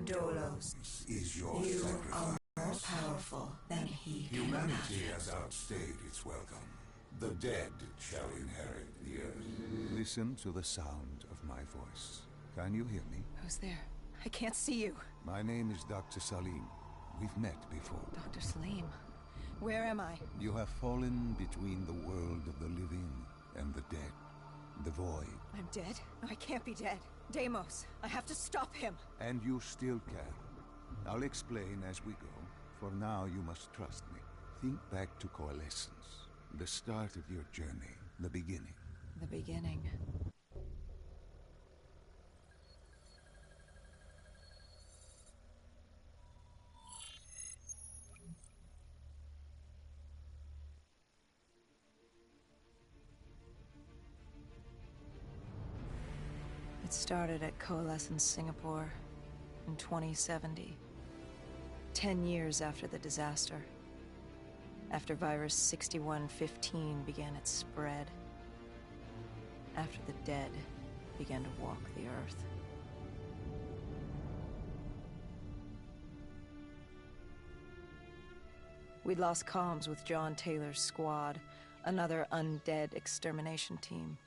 Dolos. Is your You sacrifice. are more powerful than he can Humanity imagine. has outstayed its welcome. The dead shall inherit the earth. Listen to the sound of my voice. Can you hear me? Who's there? I can't see you. My name is Dr. Salim. We've met before. Dr. Salim. Where am I? You have fallen between the world of the living and the dead. The void. I'm dead? No, I can't be dead. Deimos, I have to stop him. And you still can. I'll explain as we go. For now, you must trust me. Think back to Coalescence. The start of your journey. The beginning. The beginning. It started at Coalescence Singapore in 2070. 10 years after the disaster. After virus 6115 began its spread. After the dead began to walk the earth. We'd lost comms with John Taylor's squad, another undead extermination team.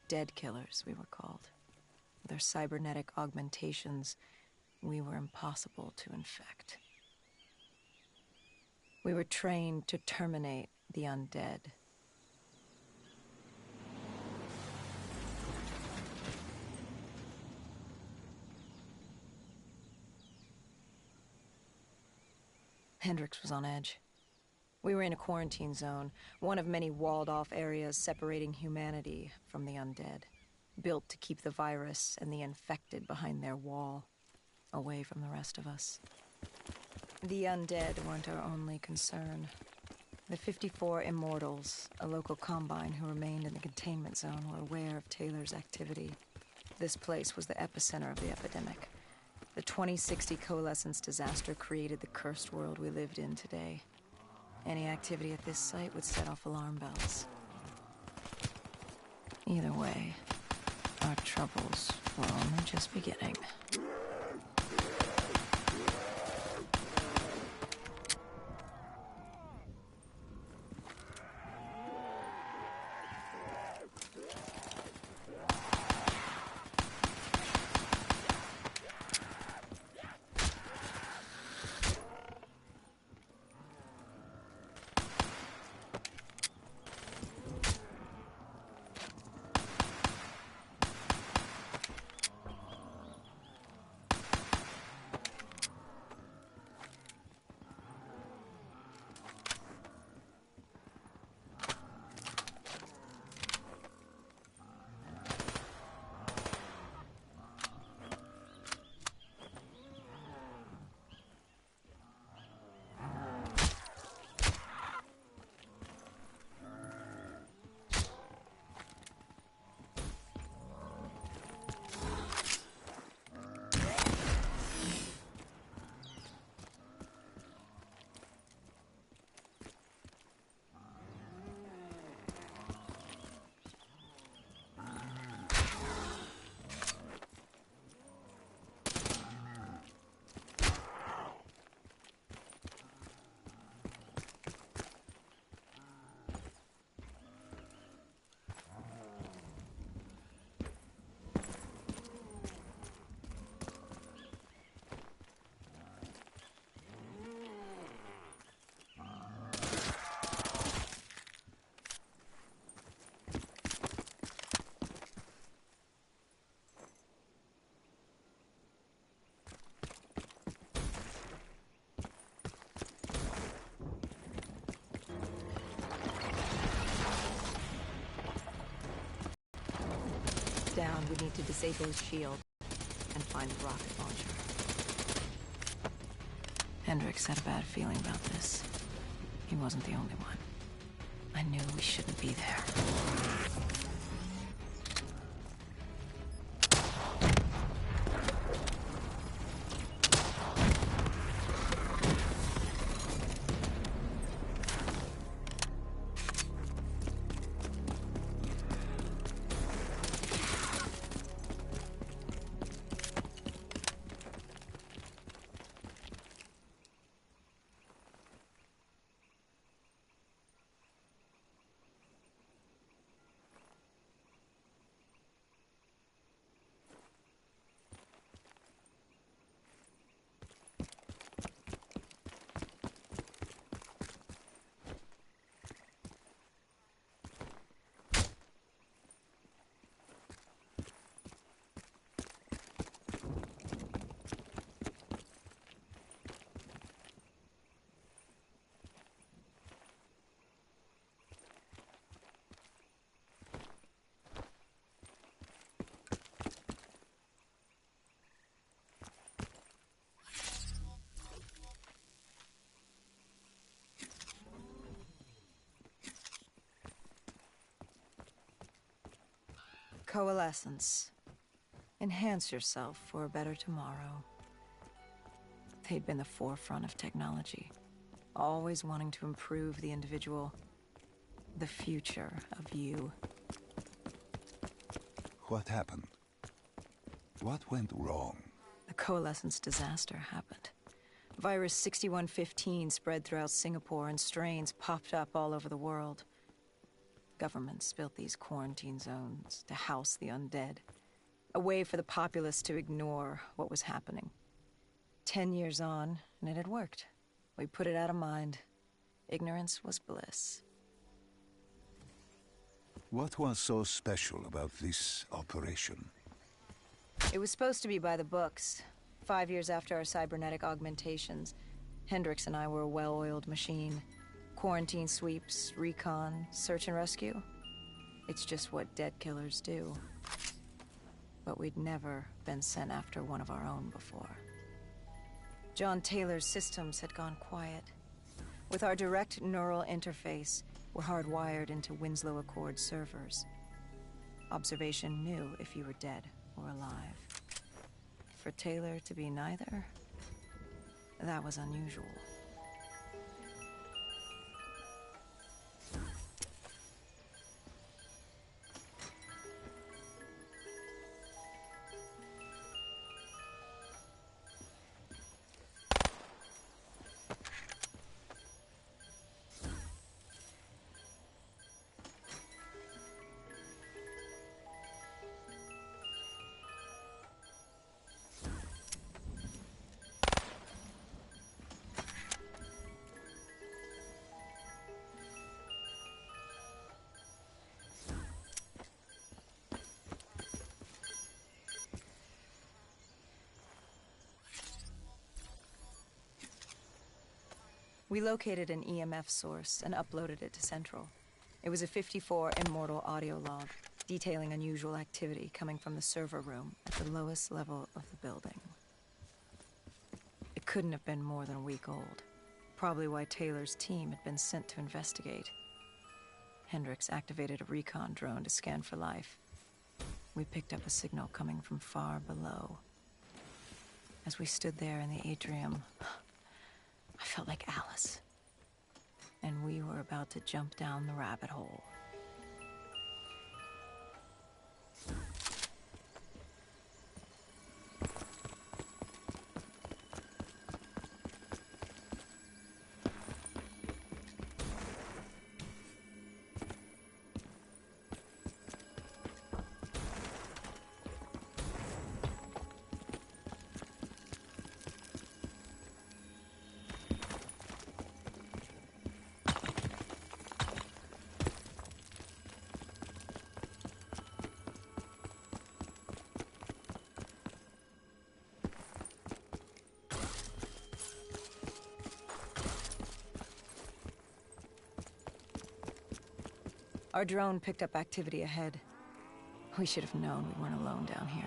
Dead killers, we were called. With our cybernetic augmentations, we were impossible to infect. We were trained to terminate the undead. Hendricks was on edge. We were in a quarantine zone, one of many walled-off areas separating humanity from the undead, built to keep the virus and the infected behind their wall, away from the rest of us. The undead weren't our only concern. The 54 Immortals, a local combine who remained in the containment zone, were aware of Taylor's activity. This place was the epicenter of the epidemic. The 2060 Coalescence disaster created the cursed world we lived in today. Any activity at this site would set off alarm bells. Either way, our troubles were only just beginning. Down, we need to disable his shield and find the rocket launcher. Hendricks had a bad feeling about this. He wasn't the only one. I knew we shouldn't be there. Coalescence. Enhance yourself for a better tomorrow. They'd been the forefront of technology, always wanting to improve the individual, the future of you. What happened? What went wrong? The Coalescence disaster happened. Virus 6115 spread throughout Singapore and strains popped up all over the world. Governments built these quarantine zones to house the undead. A way for the populace to ignore what was happening. 10 years on, and it had worked. We put it out of mind. Ignorance was bliss. What was so special about this operation? It was supposed to be by the books. 5 years after our cybernetic augmentations, Hendricks and I were a well-oiled machine. Quarantine sweeps, recon, search and rescue. It's just what dead killers do. But we'd never been sent after one of our own before. John Taylor's systems had gone quiet. With our direct neural interface, we're hardwired into Winslow Accord servers. Observation knew if you were dead or alive. For Taylor to be neither, that was unusual. We located an EMF source and uploaded it to Central. It was a 54 immortal audio log, detailing unusual activity coming from the server room at the lowest level of the building. It couldn't have been more than a week old. Probably why Taylor's team had been sent to investigate. Hendricks activated a recon drone to scan for life. We picked up a signal coming from far below. As we stood there in the atrium, I felt like Alice. And we were about to jump down the rabbit hole. Our drone picked up activity ahead. We should have known we weren't alone down here.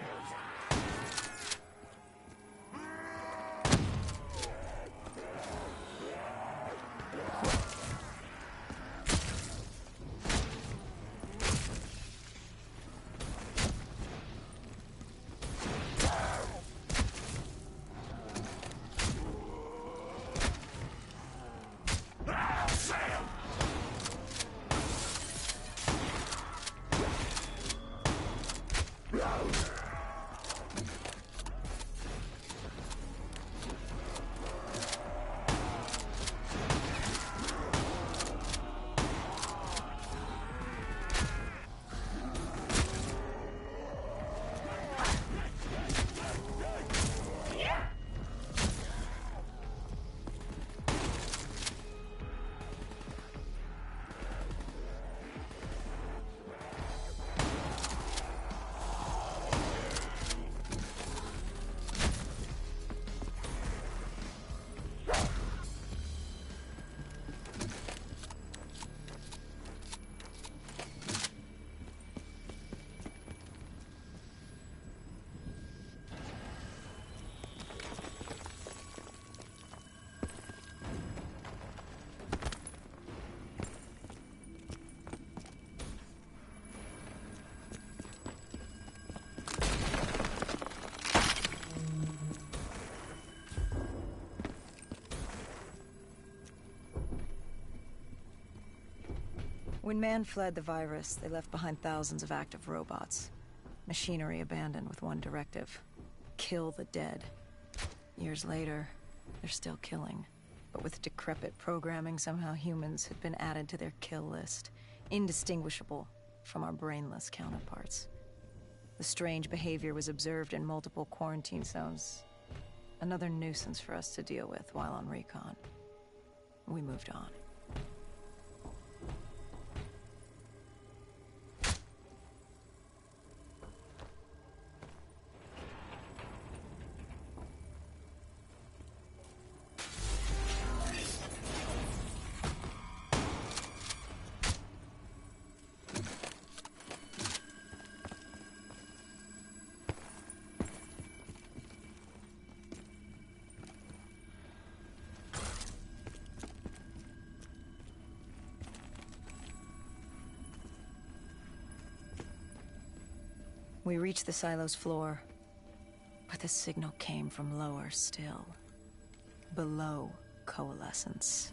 When man fled the virus, they left behind thousands of active robots. Machinery abandoned with one directive: kill the dead. Years later, they're still killing. But with decrepit programming, somehow humans had been added to their kill list, indistinguishable from our brainless counterparts. The strange behavior was observed in multiple quarantine zones. Another nuisance for us to deal with while on recon. We moved on. We reached the silo's floor, but the signal came from lower still. Below coalescence.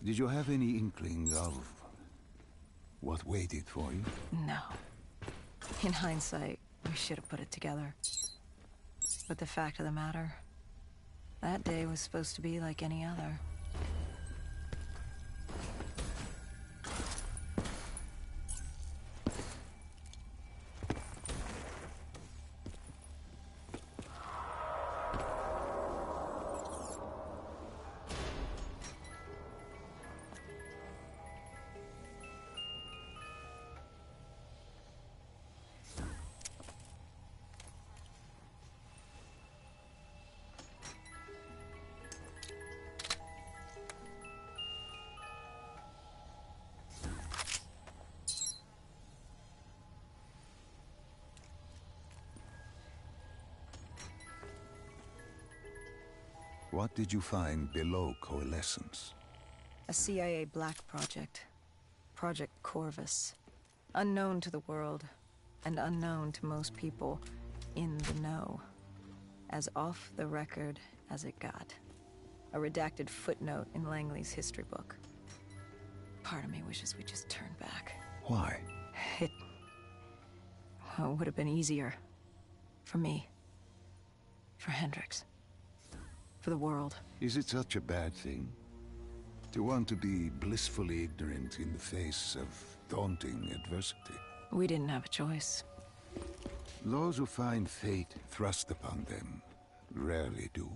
Did you have any inkling of what waited for you? No. In hindsight, we should have put it together. But the fact of the matter, that day was supposed to be like any other. What did you find below Coalescence? A CIA black project. Project Corvus. Unknown to the world, and unknown to most people in the know. As off the record as it got. A redacted footnote in Langley's history book. Part of me wishes we just turned back. Why? It would have been easier. For me. For Hendricks. For the world. Is it such a bad thing? To want to be blissfully ignorant in the face of daunting adversity? We didn't have a choice. Those who find fate thrust upon them rarely do.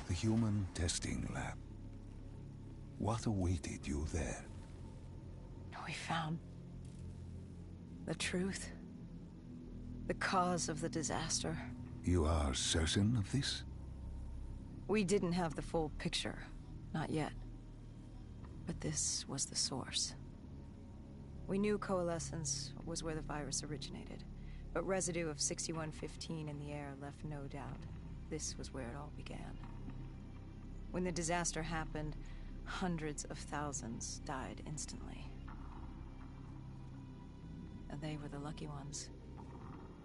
The human testing lab. What awaited you there? We found the truth. The cause of the disaster. You are certain of this? We didn't have the full picture. Not yet. But this was the source. We knew Coalescence was where the virus originated, but residue of 6115 in the air left no doubt. This was where it all began. When the disaster happened, hundreds of thousands died instantly. And they were the lucky ones.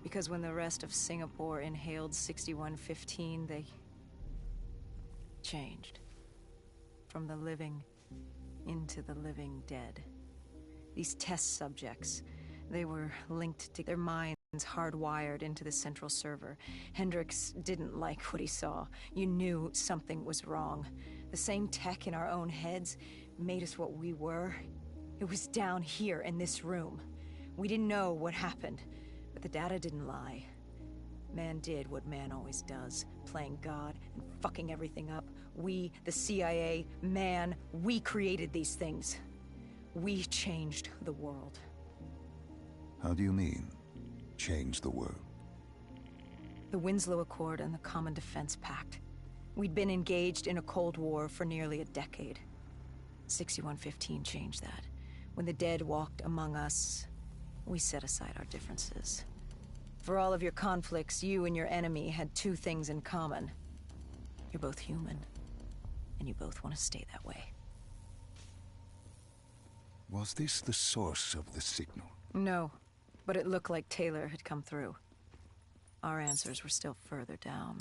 Because when the rest of Singapore inhaled 6115, they changed. From the living into the living dead. These test subjects, they were linked to their minds hardwired into the central server. Hendricks didn't like what he saw. You knew something was wrong. The same tech in our own heads made us what we were. It was down here in this room. We didn't know what happened, but the data didn't lie. Man did what man always does, playing God and fucking everything up. We, the CIA, man, we created these things. We changed the world. How do you mean, change the world? The Winslow Accord and the Common Defense Pact. We'd been engaged in a Cold War for nearly a decade. 6115 changed that. When the dead walked among us, we set aside our differences. For all of your conflicts, you and your enemy had two things in common. You're both human, and you both want to stay that way. Was this the source of the signal? No, but it looked like Taylor had come through. Our answers were still further down.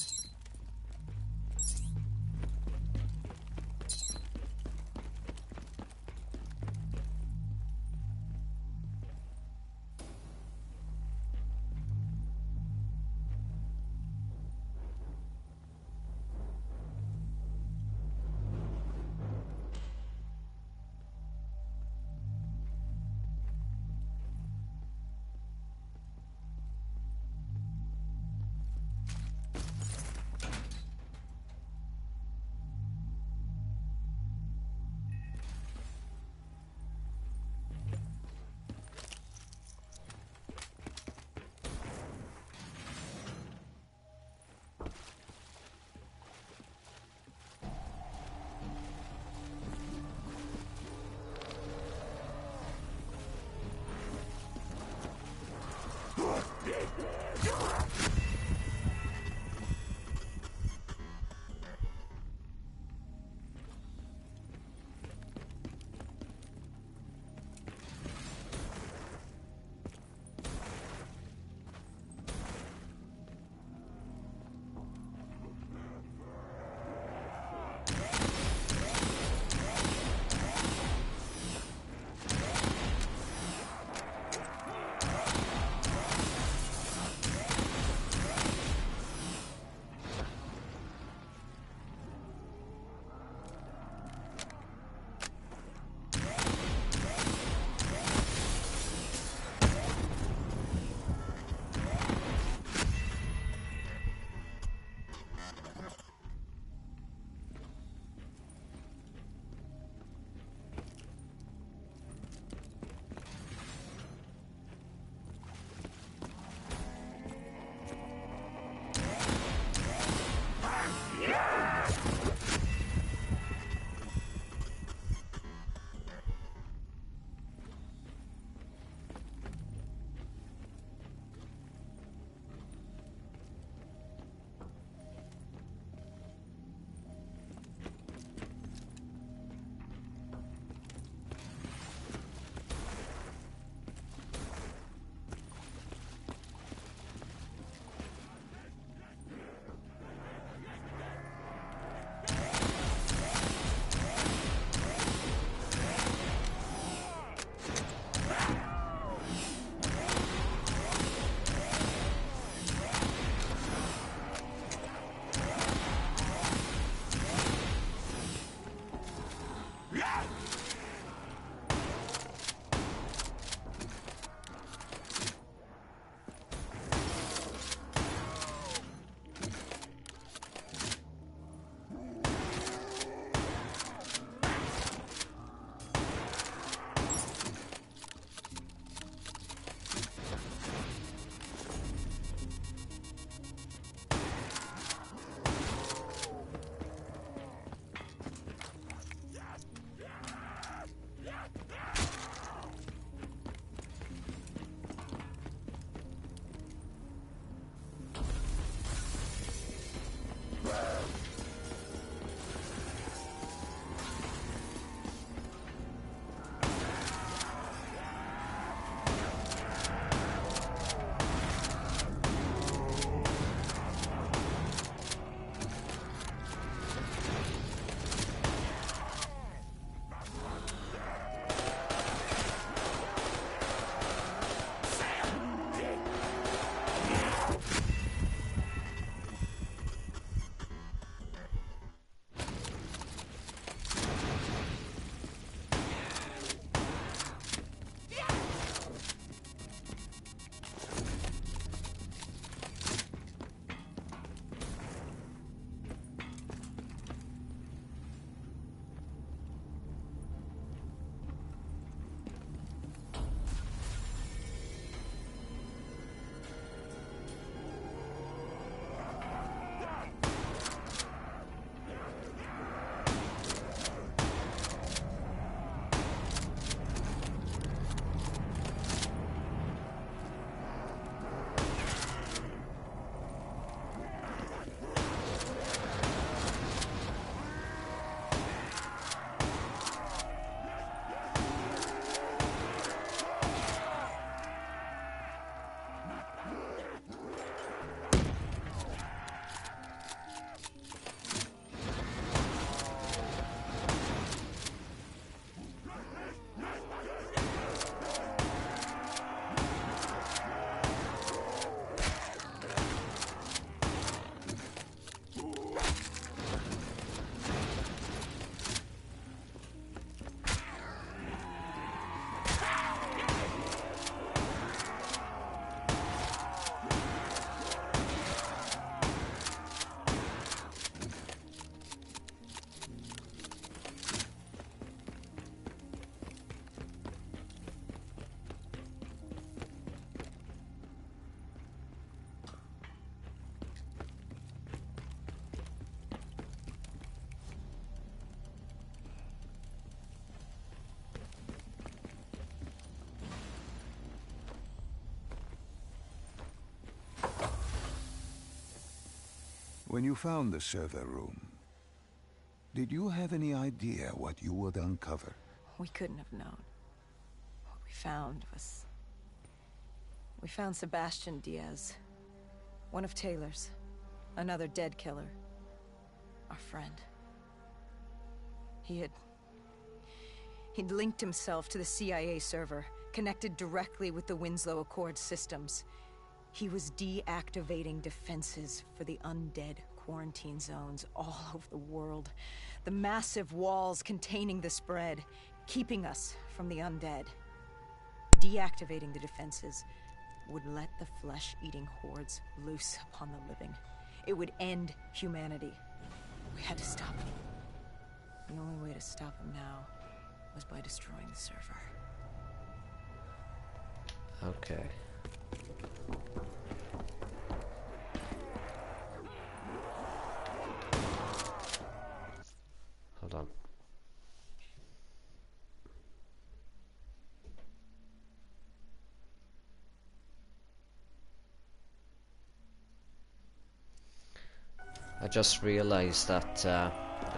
When you found the server room, did you have any idea what you would uncover? We couldn't have known. What we found was... We found Sebastian Diaz. One of Taylor's. Another dead killer. Our friend. He'd linked himself to the CIA server, connected directly with the Winslow Accord systems. He was deactivating defenses for the undead quarantine zones all over the world. The massive walls containing the spread, keeping us from the undead. Deactivating the defenses would let the flesh-eating hordes loose upon the living. It would end humanity. We had to stop him. The only way to stop him now was by destroying the server. Okay. Hold on. I just realised that I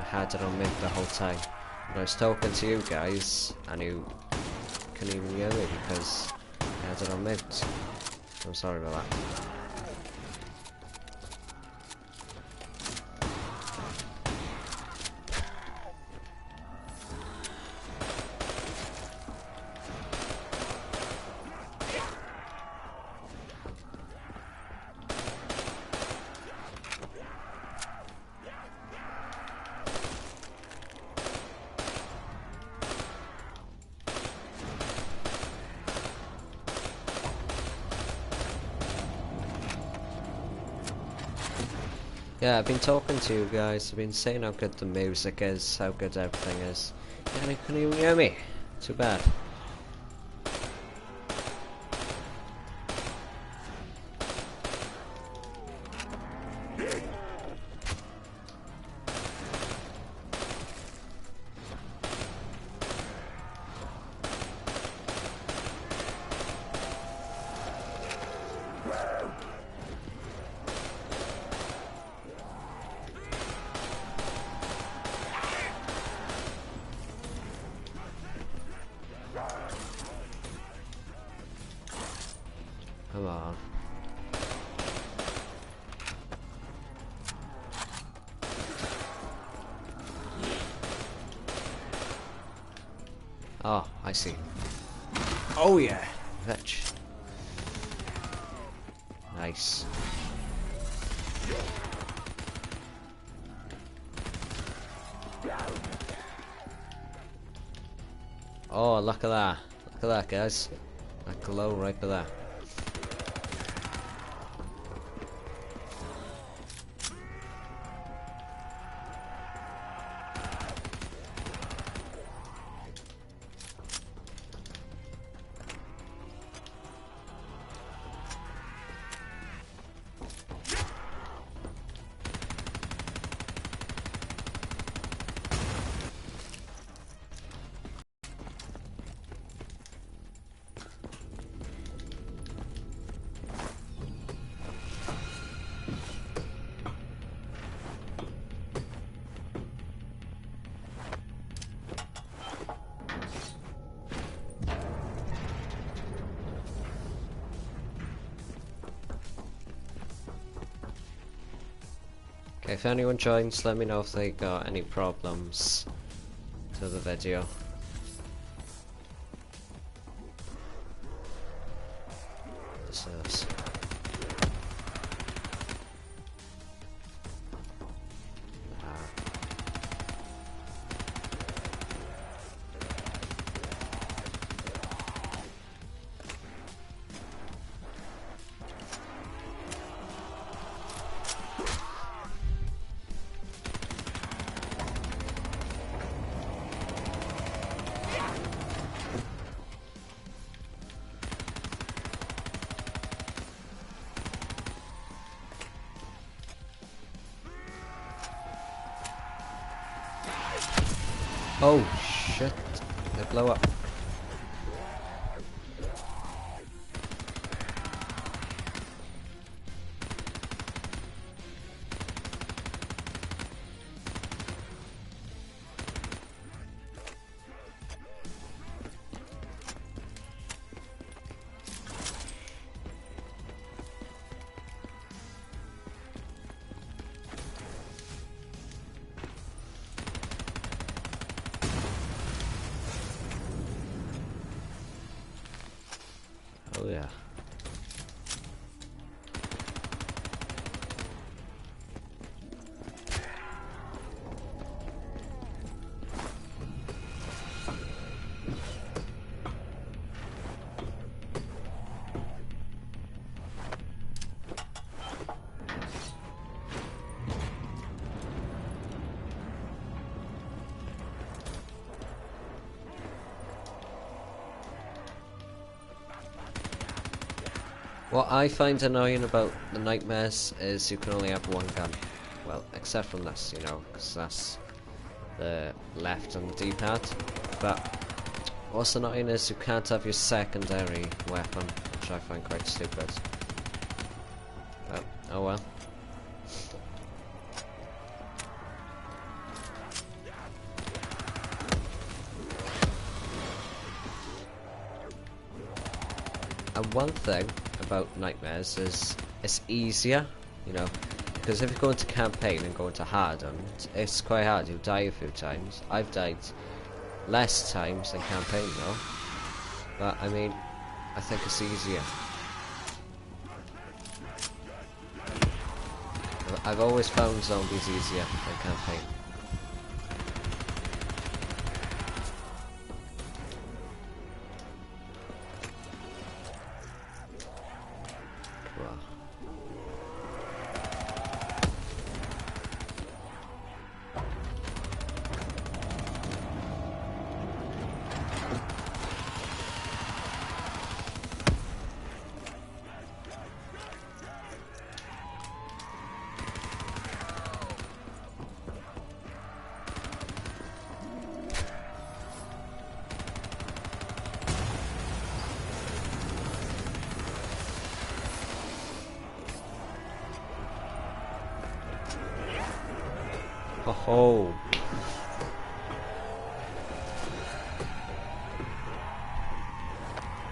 had it on mute the whole time. When I was talking to you guys, and you couldn't even hear me because I had it on mute. I'm sorry about that. Yeah, I've been talking to you guys, I've been saying how good the music is, how good everything is. And you couldn't even hear me. Too bad. Come on. Oh, I see. Oh yeah, fetch. Nice. Oh, look at that. Look at that, guys. That glow right there. Okay, if anyone joins, let me know if they got any problems to the video. This is... Oh shit, they blow up. yeah. What I find annoying about the nightmares is you can only have one gun. Well, except from this, you know, because that's the left on the D-pad. But what's annoying is you can't have your secondary weapon, which I find quite stupid. Oh well. And one thing about nightmares is it's easier, you know, because if you go into campaign and go into hardened, it's quite hard. You'll die a few times. I've died less times than campaign though, but I mean, I think it's easier. I've always found zombies easier than campaign. Oh.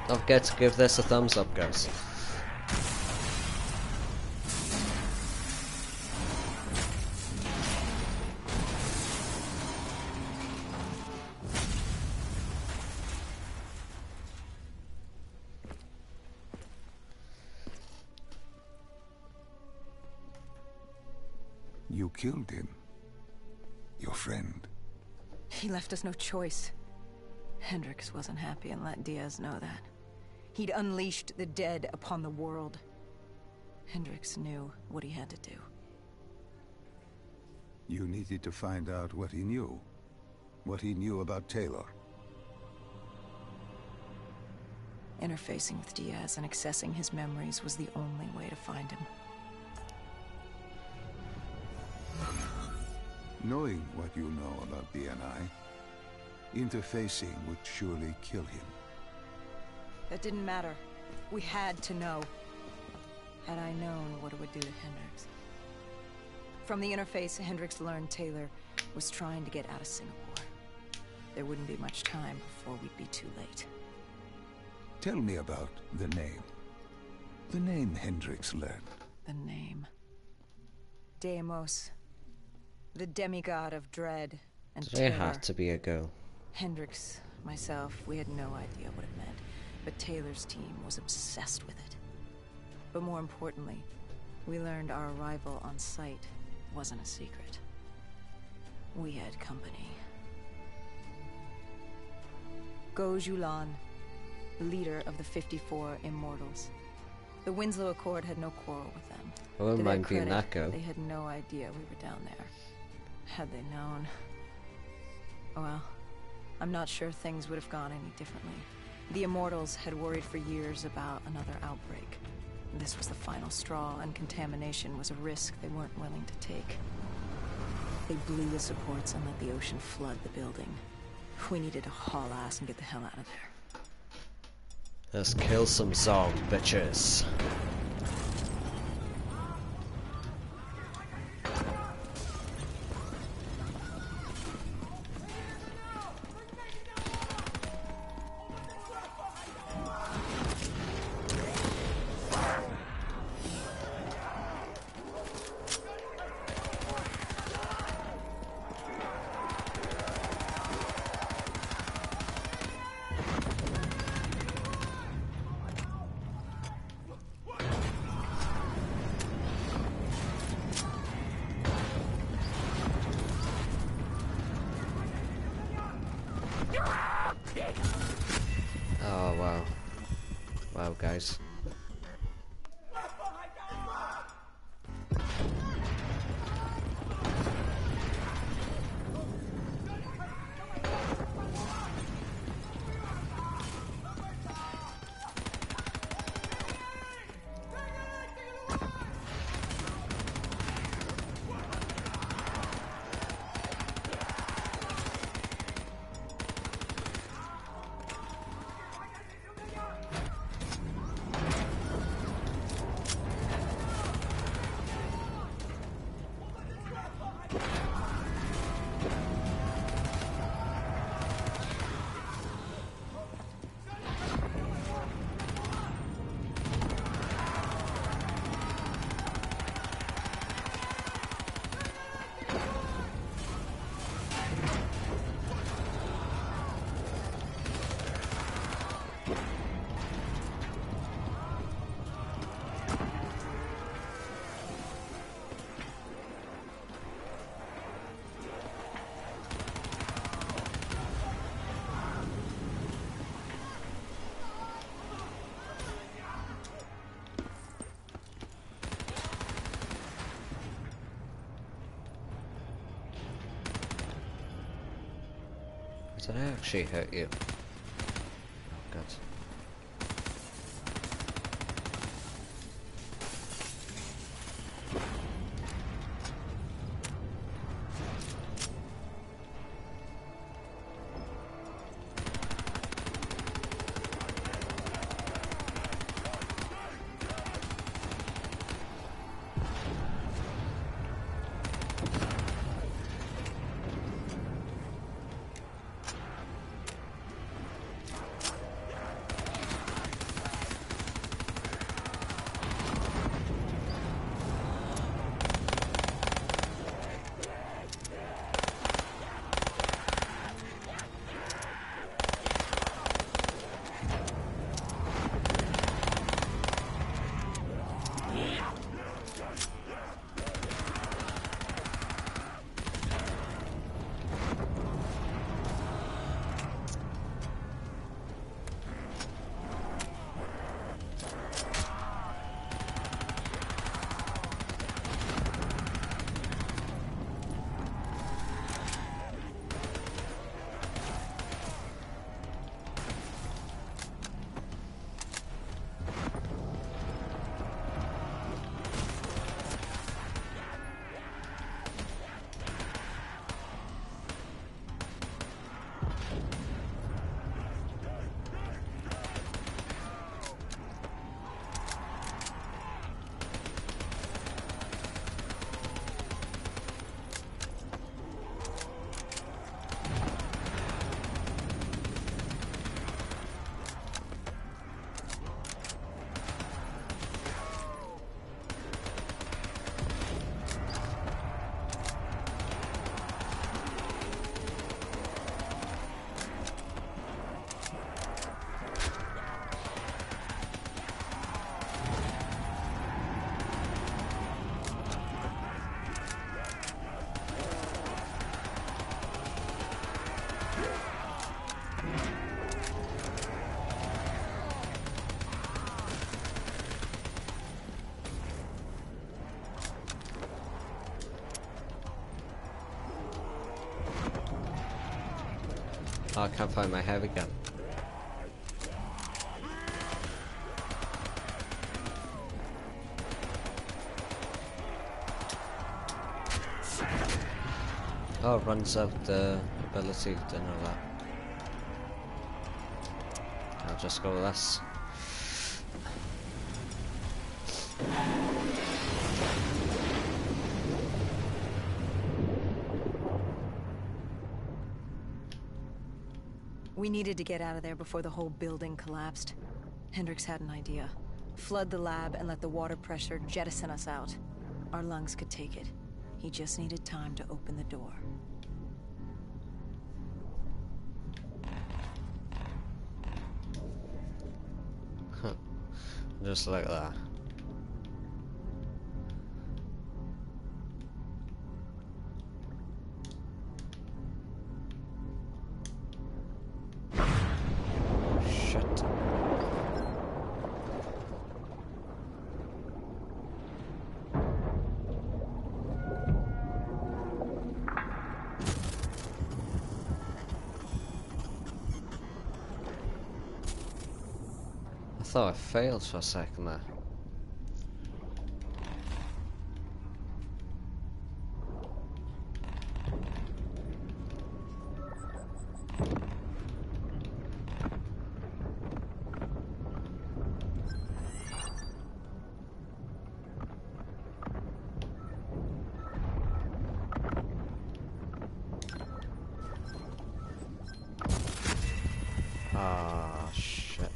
Don't forget to give this a thumbs up, guys. You killed him. Your friend. He left us no choice. Hendricks wasn't happy and let Diaz know that. He'd unleashed the dead upon the world. Hendricks knew what he had to do. You needed to find out what he knew. What he knew about Taylor. Interfacing with Diaz and accessing his memories was the only way to find him. Knowing what you know about BNI, interfacing would surely kill him. That didn't matter. We had to know. Had I known what it would do to Hendricks. From the interface, Hendricks learned Taylor was trying to get out of Singapore. There wouldn't be much time before we'd be too late. Tell me about the name. The name Hendricks learned. The name. Deimos. The demigod of dread and terror. It had to be a girl. Hendricks, myself, we had no idea what it meant, but Taylor's team was obsessed with it. But more importantly, we learned our arrival on site wasn't a secret. We had company. Go Julan, leader of the 54 Immortals. The Winslow Accord had no quarrel with them. I wouldn't To their mind being credit, that girl. They had no idea we were down there. Had they known... Oh well, I'm not sure things would have gone any differently. The Immortals had worried for years about another outbreak. This was the final straw, and contamination was a risk they weren't willing to take. They blew the supports and let the ocean flood the building. We needed to haul ass and get the hell out of there. Let's kill some Zog, bitches. guys. Did I actually hurt you? God. Oh, I can't find my heavy gun. Oh, it runs out the ability to know that. I'll just go with this. We needed to get out of there before the whole building collapsed. Hendricks had an idea. Flood the lab and let the water pressure jettison us out. Our lungs could take it. He just needed time to open the door. Just like that. Shit. thought I failed for a second there. Ah, shit.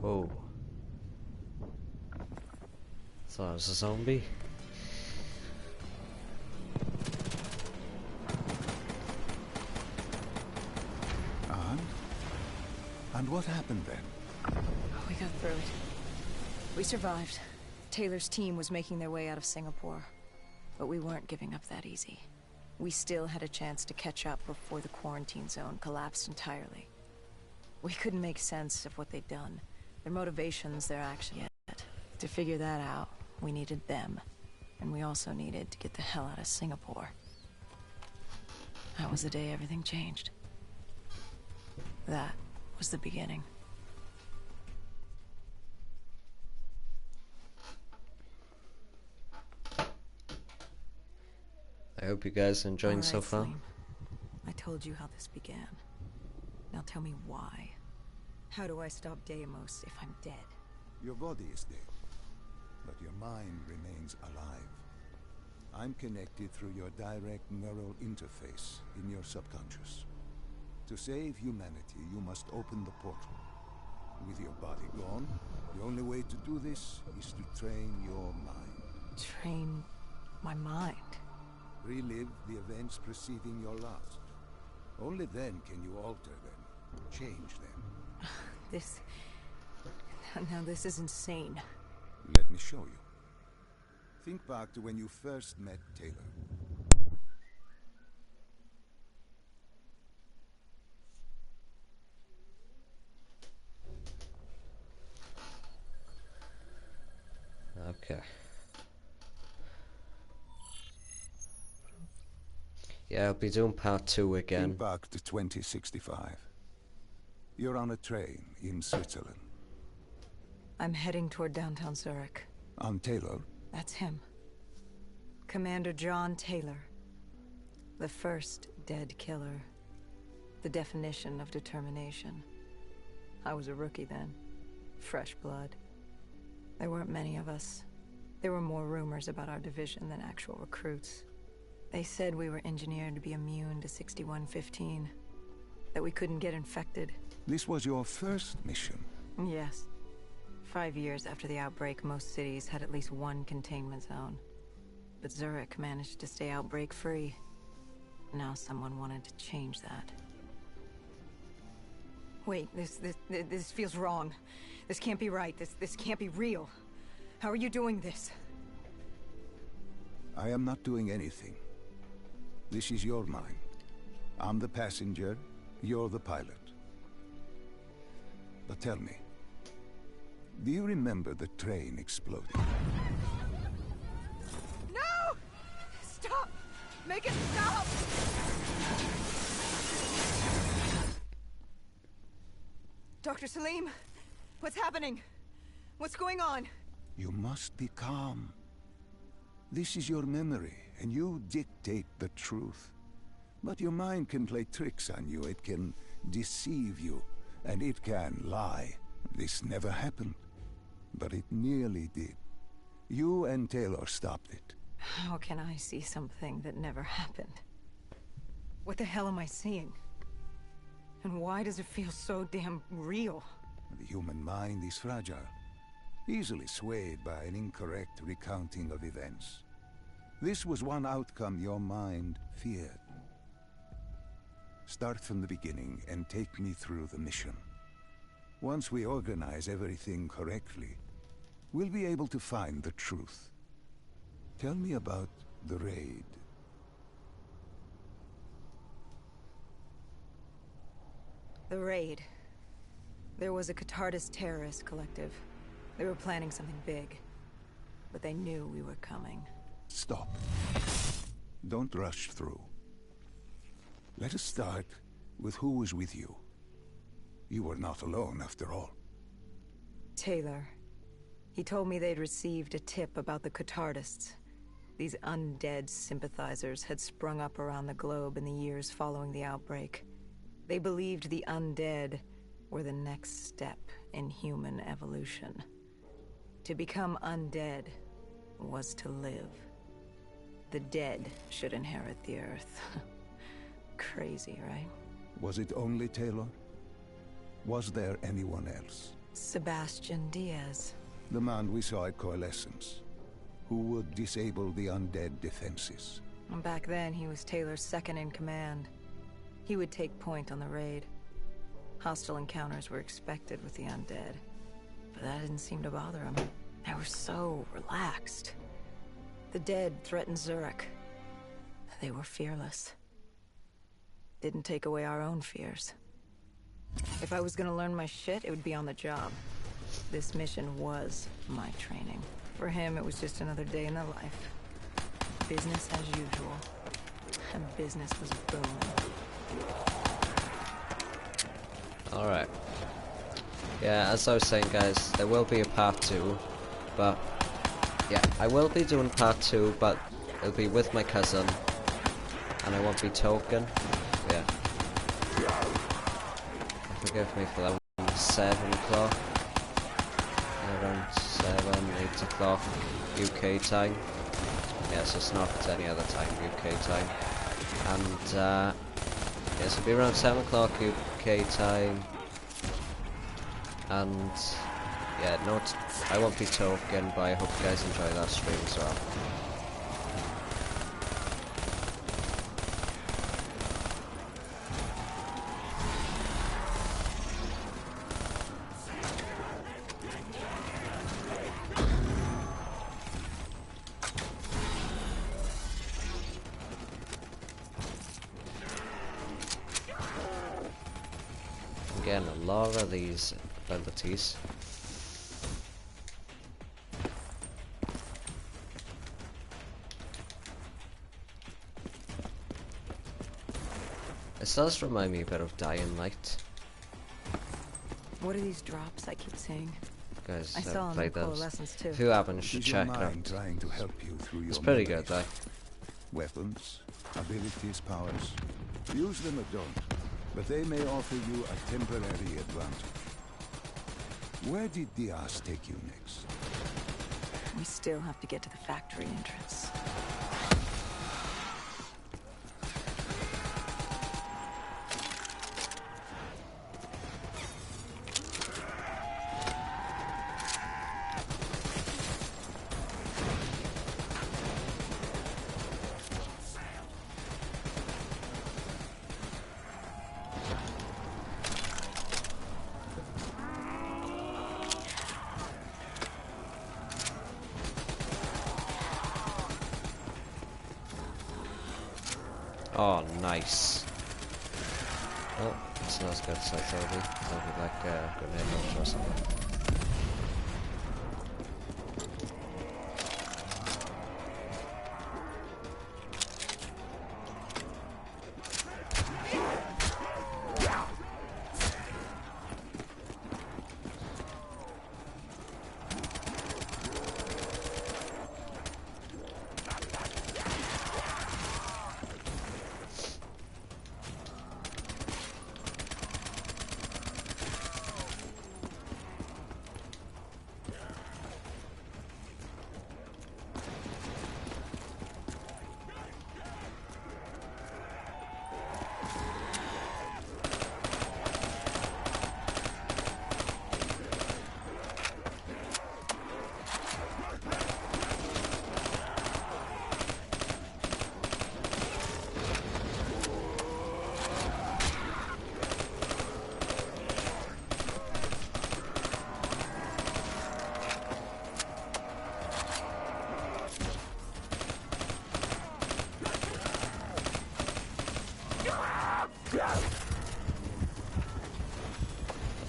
Whoa. Thought I was a zombie. And what happened then? We got through it. We survived. Taylor's team was making their way out of Singapore. But we weren't giving up that easy. We still had a chance to catch up before the quarantine zone collapsed entirely. We couldn't make sense of what they'd done. Their motivations, their actions yet. To figure that out, we needed them. And we also needed to get the hell out of Singapore. That was the day everything changed. That was the beginning. I hope you guys are enjoying All right, so far. Salim. I told you how this began. Now tell me why. How do I stop Deimos if I'm dead? Your body is dead, but your mind remains alive. I'm connected through your direct neural interface in your subconscious. To save humanity, you must open the portal. With your body gone, the only way to do this is to train your mind. Train my mind? Relive the events preceding your last. Only then can you alter them, change them. This... Now this is insane. Let me show you. Think back to when you first met Taylor. Okay. Yeah, I'll be doing part 2 again. Think back to 2065. You're on a train in Switzerland. I'm heading toward downtown Zurich. On Taylor? That's him. Commander John Taylor. The first dead killer. The definition of determination. I was a rookie then. Fresh blood. There weren't many of us. There were more rumors about our division than actual recruits. They said we were engineered to be immune to 6115. That we couldn't get infected. This was your first mission? Yes. 5 years after the outbreak, most cities had at least one containment zone. But Zurich managed to stay outbreak-free. Now someone wanted to change that. Wait, this feels wrong. This can't be right. This can't be real. How are you doing this? I am not doing anything. This is your mind. I'm the passenger, you're the pilot. But tell me, do you remember the train exploding? No! Stop! Make it stop! Dr. Salim, what's happening? What's going on? You must be calm. This is your memory, and you dictate the truth. But your mind can play tricks on you. It can deceive you, and it can lie. This never happened, but it nearly did. You and Taylor stopped it. How can I see something that never happened? What the hell am I seeing? And why does it feel so damn real? The human mind is fragile, easily swayed by an incorrect recounting of events. This was one outcome your mind feared. Start from the beginning and take me through the mission. Once we organize everything correctly, we'll be able to find the truth. Tell me about the raid. The raid. There was a Catardist terrorist collective. They were planning something big, but they knew we were coming. Stop. Don't rush through. Let us start with who was with you. You were not alone, after all. Taylor. He told me they'd received a tip about the Catardists. These undead sympathizers had sprung up around the globe in the years following the outbreak. They believed the undead were the next step in human evolution. To become undead was to live. The dead should inherit the earth. Crazy, right? Was it only Taylor? Was there anyone else? Sebastian Diaz. The man we saw at Coalescence, who would disable the undead defenses. And back then, he was Taylor's second in command. He would take point on the raid. Hostile encounters were expected with the undead, but that didn't seem to bother him. They were so relaxed. The dead threatened Zurich. They were fearless. Didn't take away our own fears. If I was gonna learn my shit, it would be on the job. This mission was my training. For him, it was just another day in the life. Business as usual. And business was booming. Alright. Yeah, as I was saying, guys, there will be a part 2, but yeah, I will be doing part 2, but it'll be with my cousin, and I won't be token. Yeah. Forgive me for that. 7 o'clock. Around 7, 8 o'clock UK time. Yes, it's not any other time, UK time. And yes, it'll be around 7 o'clock UK time. And yeah, no, I won't be talking, but I hope you guys enjoy that stream as well. Again, a lot of these abilities. This does remind me a bit of Dying Light. What are these drops I keep seeing? Guys, I saw I've them in played those. Coalescence too. If you haven't, you should Is your check it mind out. trying to help you through It's your pretty memories? good, though. Weapons, abilities, powers. Use them or don't, but they may offer you a temporary advantage. Where did Diaz take you next? We still have to get to the factory entrance. Oh, nice. Oh, it's not as good as I thought it'd be. It'll be like a grenade launcher or something.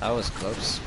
That was close.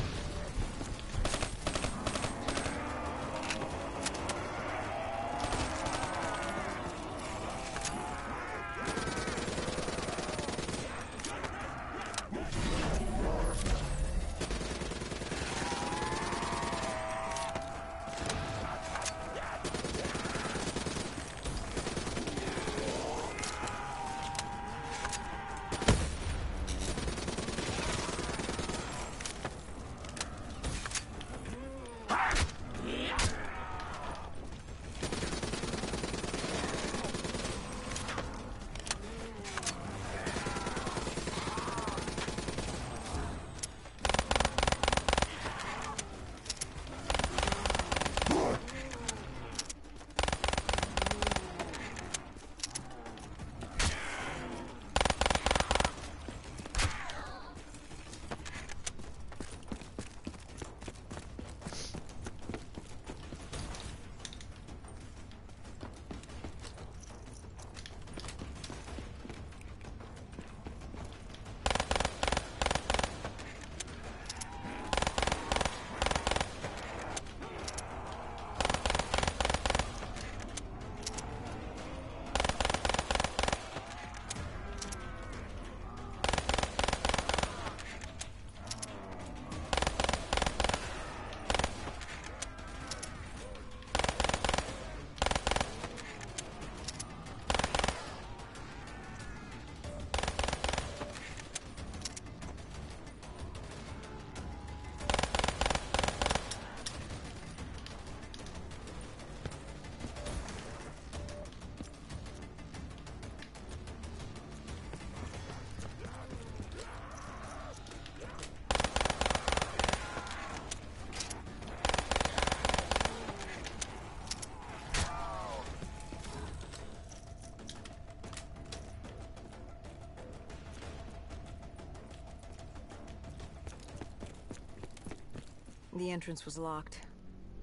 The entrance was locked.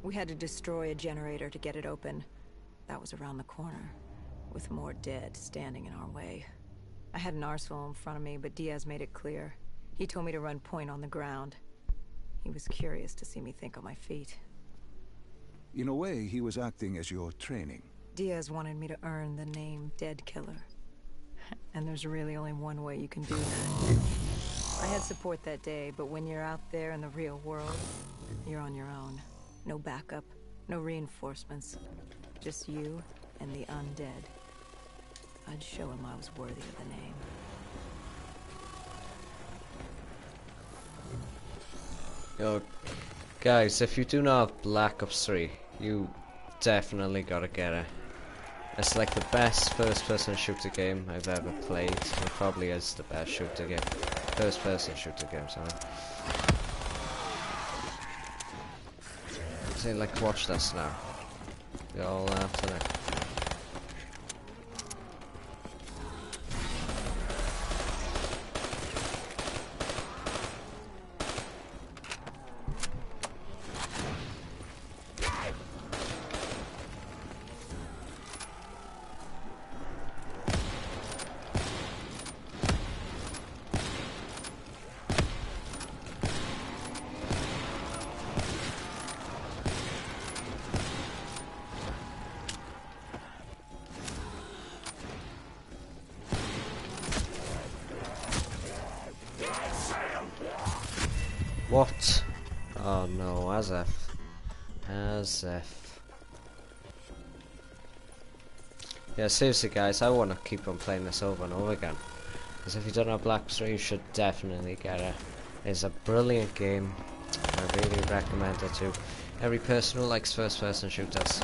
We had to destroy a generator to get it open. That was around the corner, with more dead standing in our way. I had an arsenal in front of me, but Diaz made it clear. He told me to run point on the ground. He was curious to see me think on my feet. In a way, he was acting as your training. Diaz wanted me to earn the name Dead Killer. And there's really only one way you can do that. I had support that day, but when you're out there in the real world, you're on your own. No backup, no reinforcements. Just you and the undead. I'd show him I was worthy of the name. Yo, guys, if you do not have Black Ops 3, you definitely gotta get it. It's like the best first-person shooter game I've ever played. It probably is the best shooter game. First-person shooter game, sorry. Say, like, watch this now. You're all after that. What? Oh no, as if. As if. Yeah, seriously guys, I want to keep on playing this over and over again. Because if you don't have Black Ops 3, you should definitely get it. It's a brilliant game. I really recommend it to every person who likes first-person shooters.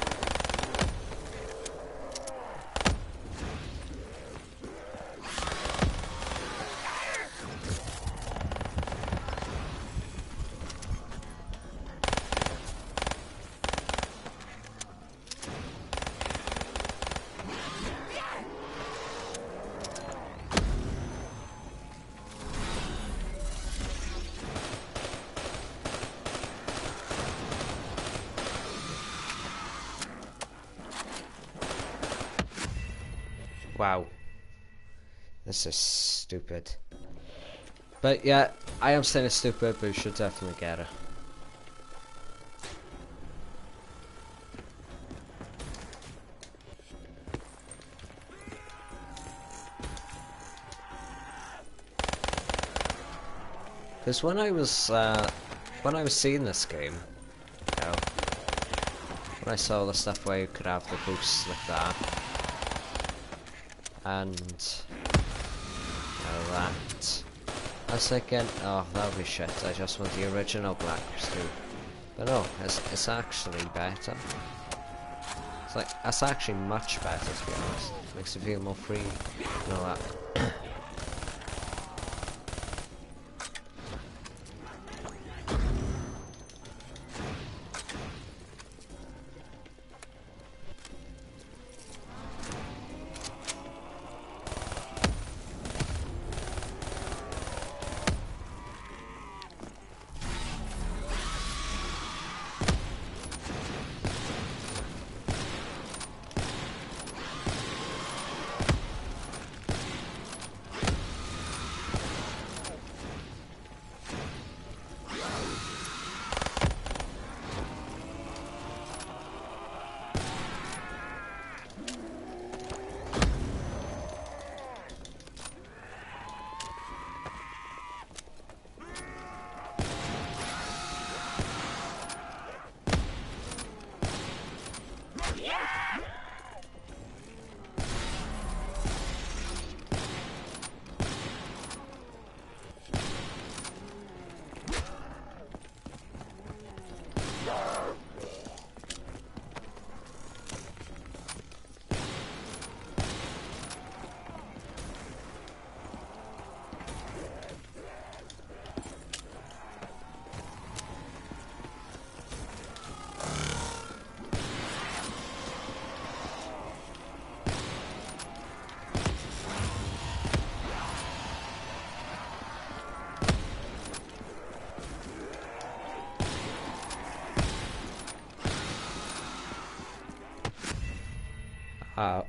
Wow. This is stupid. But yeah, I am saying it's stupid, but we should definitely get it. Because when I was seeing this game, you know, when I saw the stuff where you could have the boosts like that, and that, I was thinking, oh, that would be shit. I just want the original Black Ops 2. But no, it's actually better. It's like, that's actually much better, to be honest. Makes you feel more free and all that.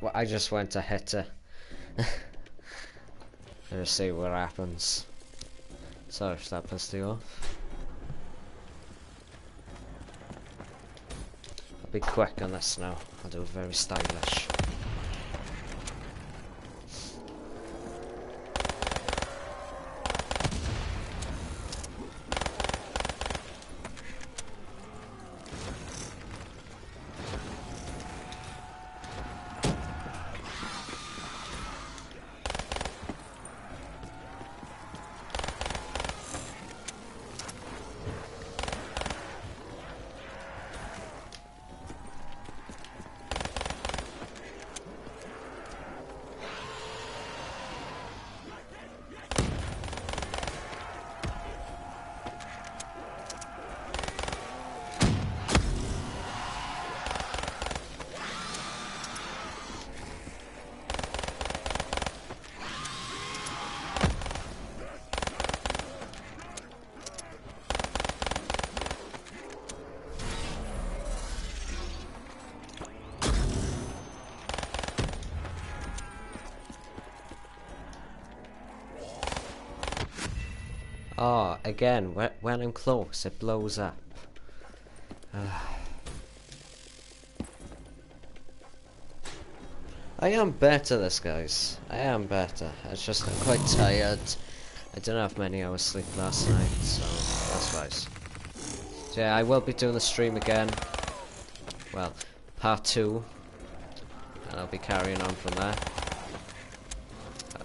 Well, I just went to hit it. Let's see what happens. So, if that pissed you off. I'll be quick on this now. I'll do it very stylish. Oh, again, when I'm close, it blows up. I am better this, guys. I am better. It's just I'm quite tired. I didn't have many hours sleep last night, so that's nice. So yeah, I will be doing the stream again. Well, part 2. And I'll be carrying on from there.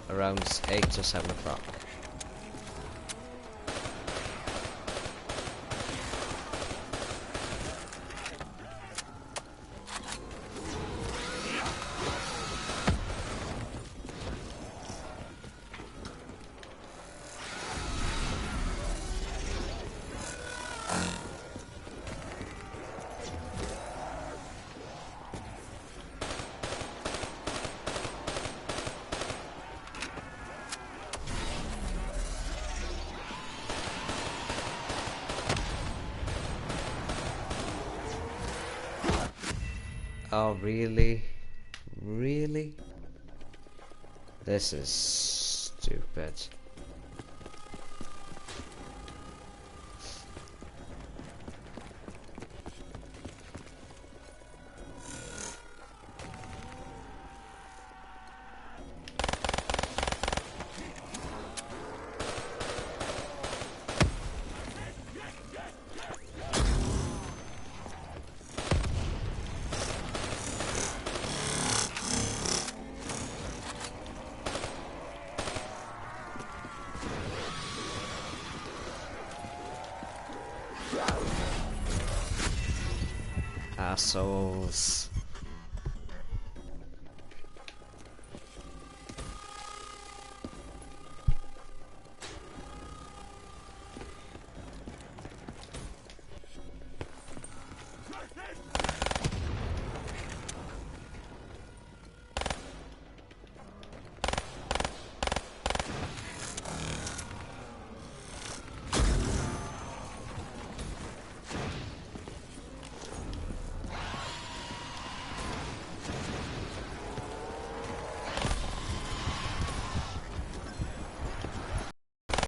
Around 8 or 7 o'clock. Oh, really? Really? This is stupid. souls.